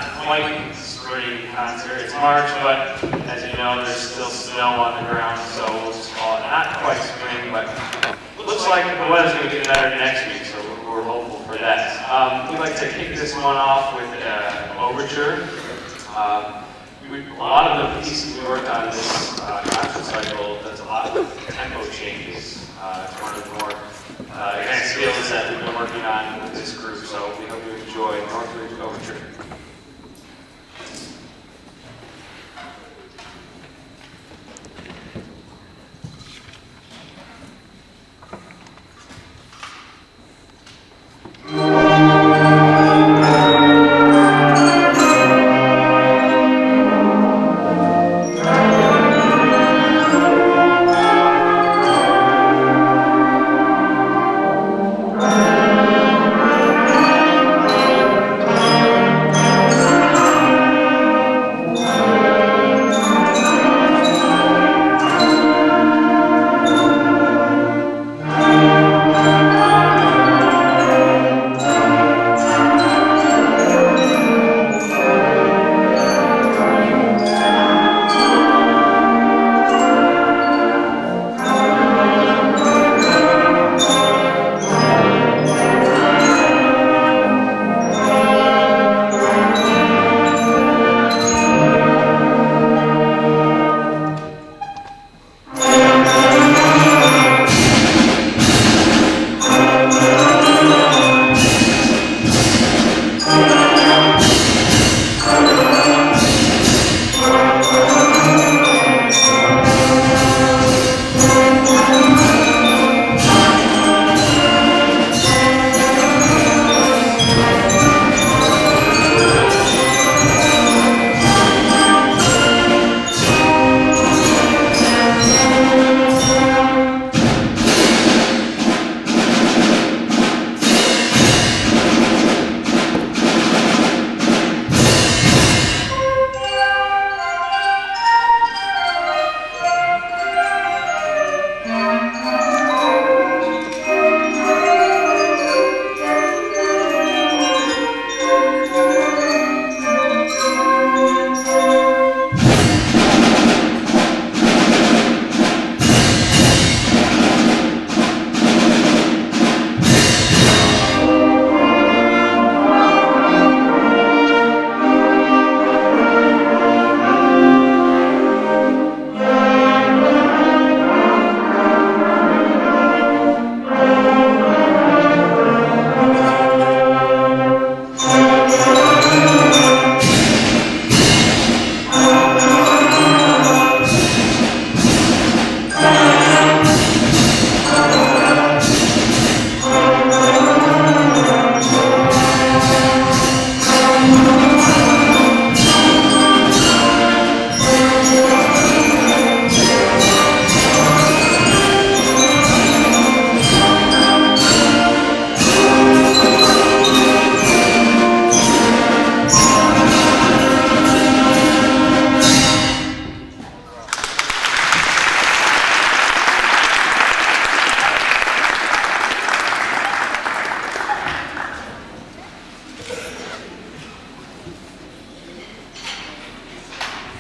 not quite spring concert. It's March, but as you know, there's still snow on the ground, so we'll just call it not quite spring, but looks like the weather's going to get better next week, so we're hopeful for that. We'd like to kick this one off with an overture. A lot of the pieces we worked on this concert cycle does a lot of tempo changes. It's one of the more advanced skills that we've been working on with this group, so we hope you enjoy Northridge Overture.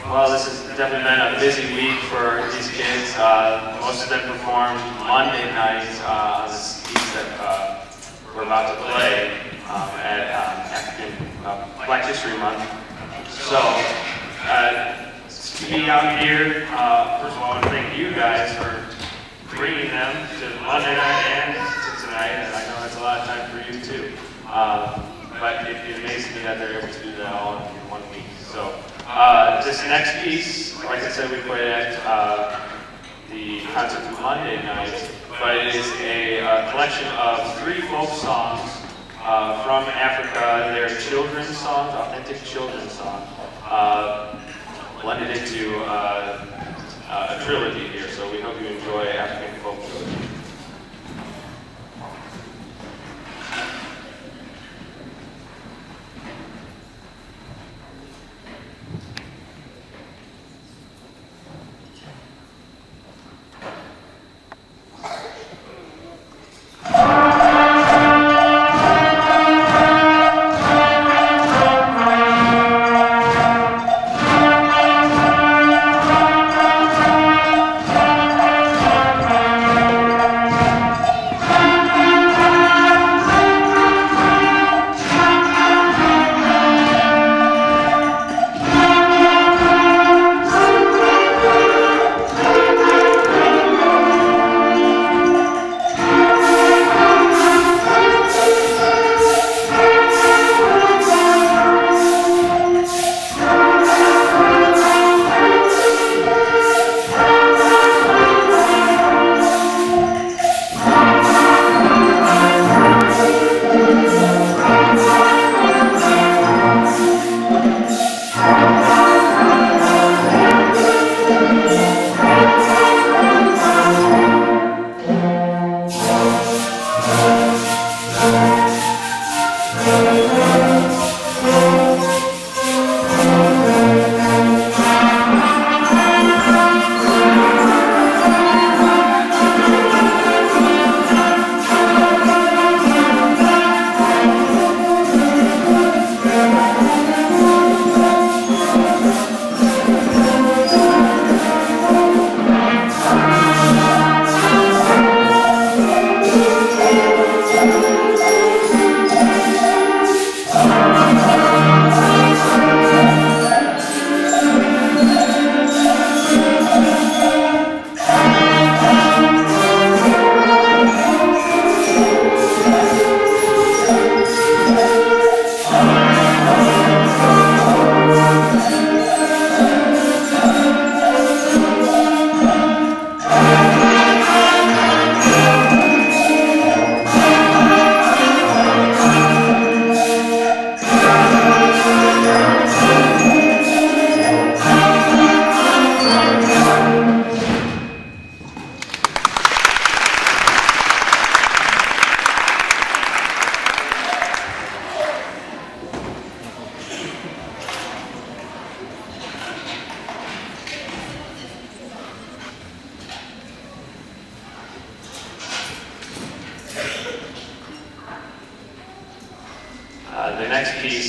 Well, this has definitely been a busy week for these kids. Most of them performed Monday night on this piece that we're about to play at African Black History Month. So, to be out here, first of all, I want to thank you guys for bringing them to Monday night and to tonight, and I know that's a lot of time for you too. But it amazes me that they're able to do that all in 1 week. So this next piece, like I said, we played at the concert for Monday night, but it is a collection of 3 folk songs from Africa. They're children's songs, authentic children's songs, blended into a trilogy here. So we hope you enjoy African folk trilogy.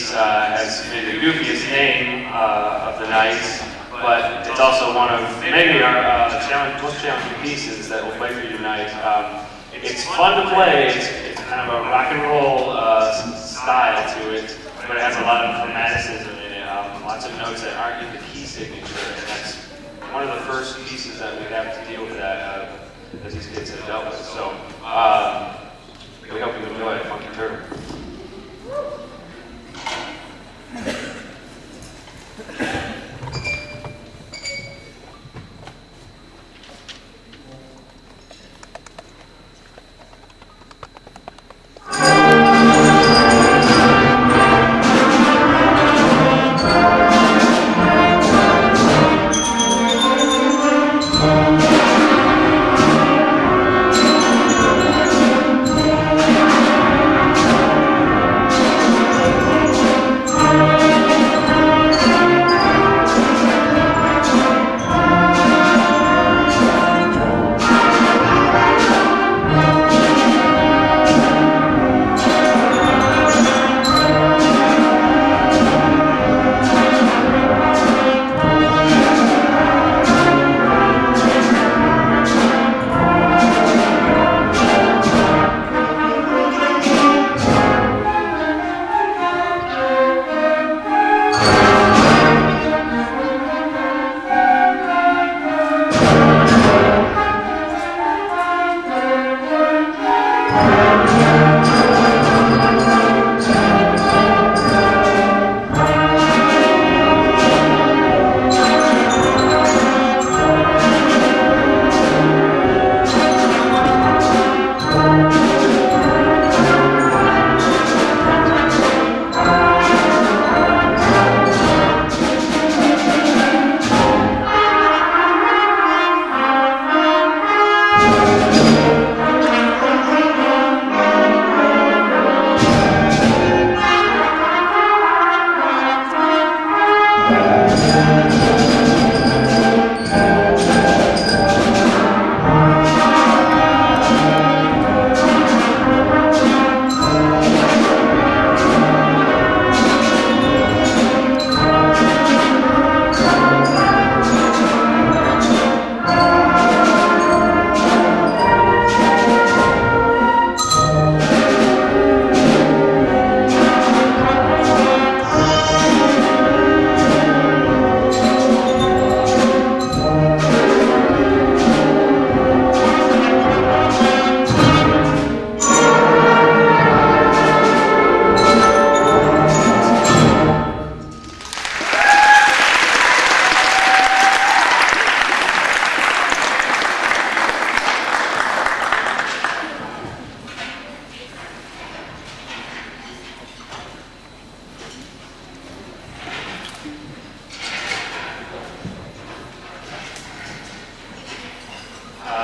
piece has maybe the goofiest name of the night, but it's also one of maybe our most challenging pieces that we'll play for you tonight. It's fun to play. It's kind of a rock and roll style to it, but it has a lot of chromaticism in it. Lots of notes that aren't in the key signature, and that's one of the first pieces that we have to deal with that as these kids have dealt with. So we hope you enjoy it. Funky Turtle.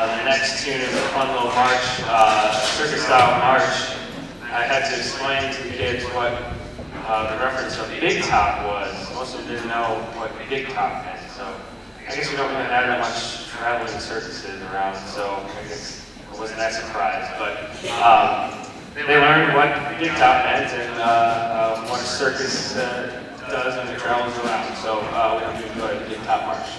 The next tune is a fun little march, circus-style march. I had to explain to the kids what the reference of Big Top was. Most of them didn't know what Big Top meant, so I guess we don't really have that much traveling circuses around, so I guess I wasn't that surprised. But they learned what Big Top meant and what a circus does when it travels around. So we hope you enjoy the Big Top March.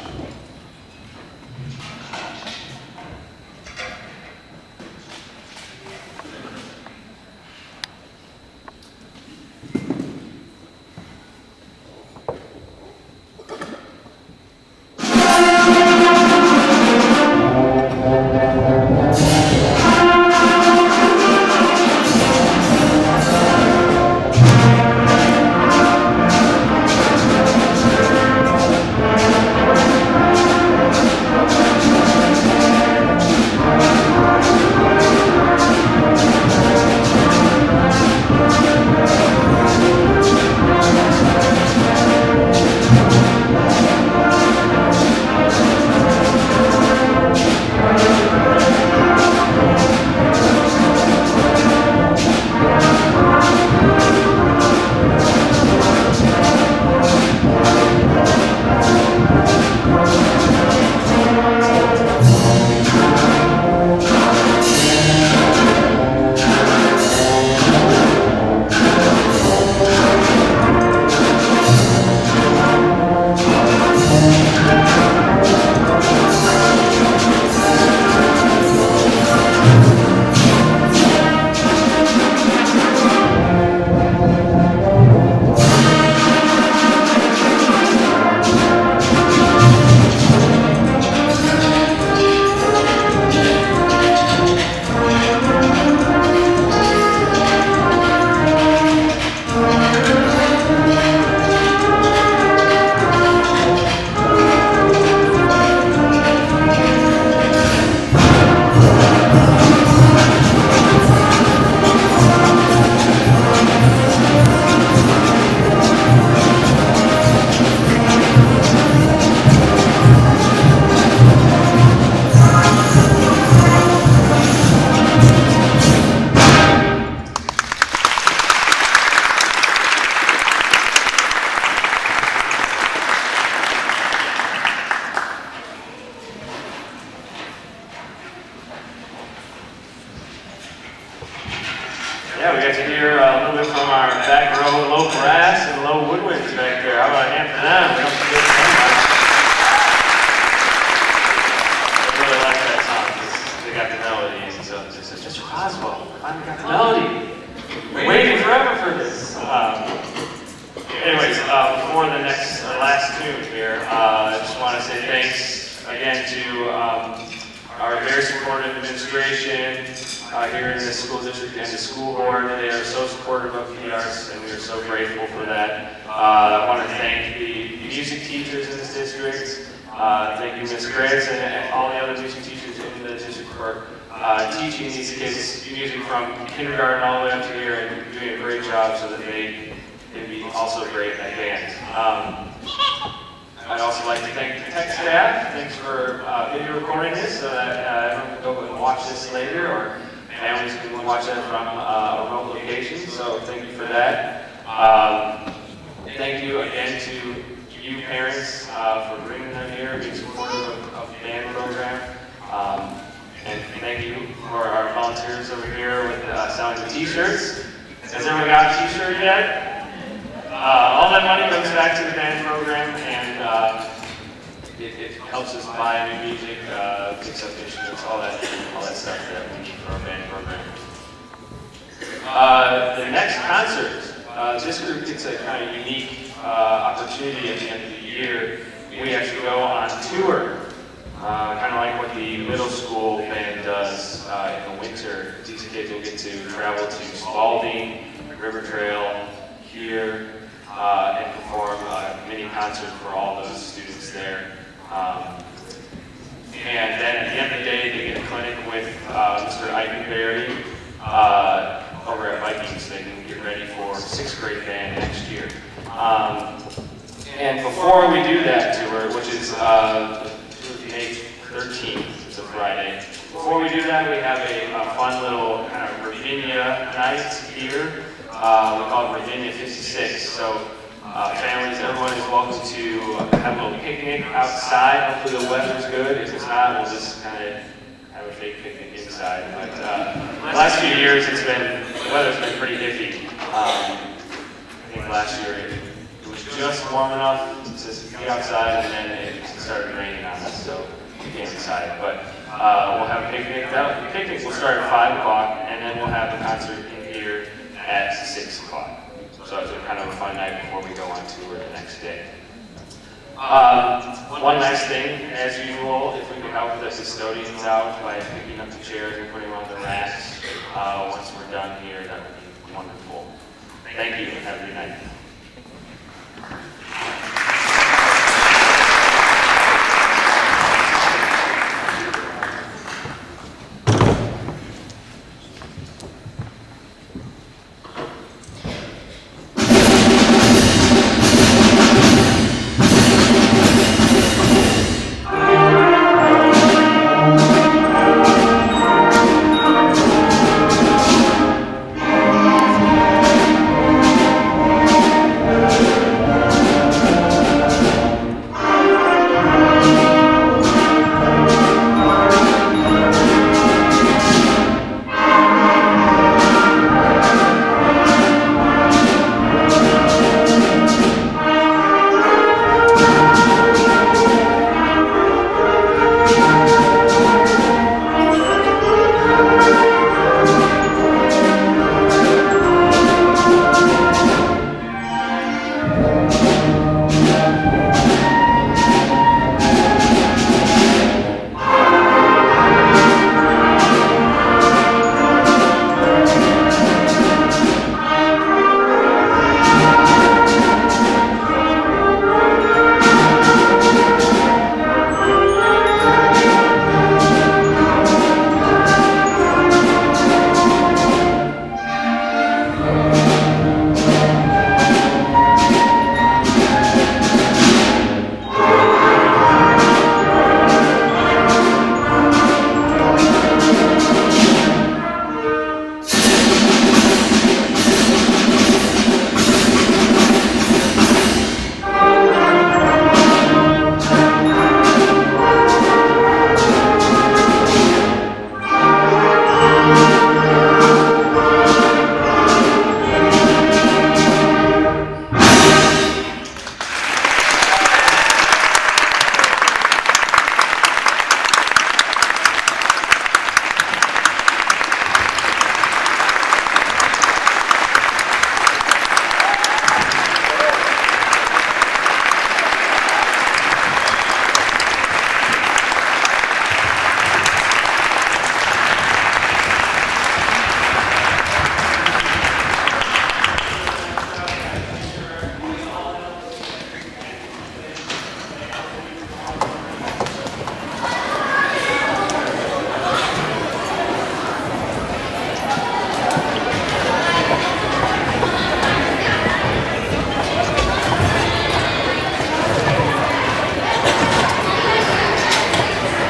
them. We don't forget them much. I really like that song because they got the melody, and so they said, Mr. Roswell, finally got the melody. Waiting forever for this. Anyways, before the last tune here, I just want to say thanks again to our very supportive administration here in the school district and the school board. They are so supportive of the arts, and we are so grateful for that. I want to thank the music teachers in this district. Thank you, Ms. Grants, and all the other music teachers in the district for teaching these kids music from kindergarten all the way up to here and doing a great job so that they can be also great at band. I'd also like to thank the tech staff. Thanks for video recording this so that everyone can go and watch this later, or families can watch that from a remote location. So thank you for that. Thank you again to you parents for bringing them here, being supportive of the band program. And thank you for our volunteers over here with selling the t-shirts. Has everyone got a t-shirt yet? All that money goes back to the band program, and it helps us buy new music, fix up instruments, all that stuff that we need for our band program. The next concert, this group gets a kind of unique opportunity at the end of the year. We actually go on tour, kind of like what the middle school band does in the winter. These kids will get to travel to Spalding, River Trail, here, and perform a mini concert for all those students there. And then at the end of the day, they get a clinic with Mr. Eikenberry over at Vikings, so they can get ready for 6th grade band next year. And before we do that tour, which is May 13th, it's a Friday. Before we do that, we have a fun little kind of Virginia night here. We call it Virginia 56. So families, everyone is welcome to have a little picnic outside. Hopefully the weather's good. If it's not, we'll just kind of have a fake picnic inside. But the last few years, the weather's been pretty iffy. I think last year it was just warm enough to be outside, and then it started raining on us, so we came inside. But we'll have a picnic. The picnic will start at 5 o'clock, and then we'll have the concert in here at 6 o'clock. So it's kind of a fun night before we go on tour the next day. One last thing, as usual, if we can help the custodians out by picking up the chairs and putting them on the racks once we're done here, that would be wonderful. Thank you, and have a good night.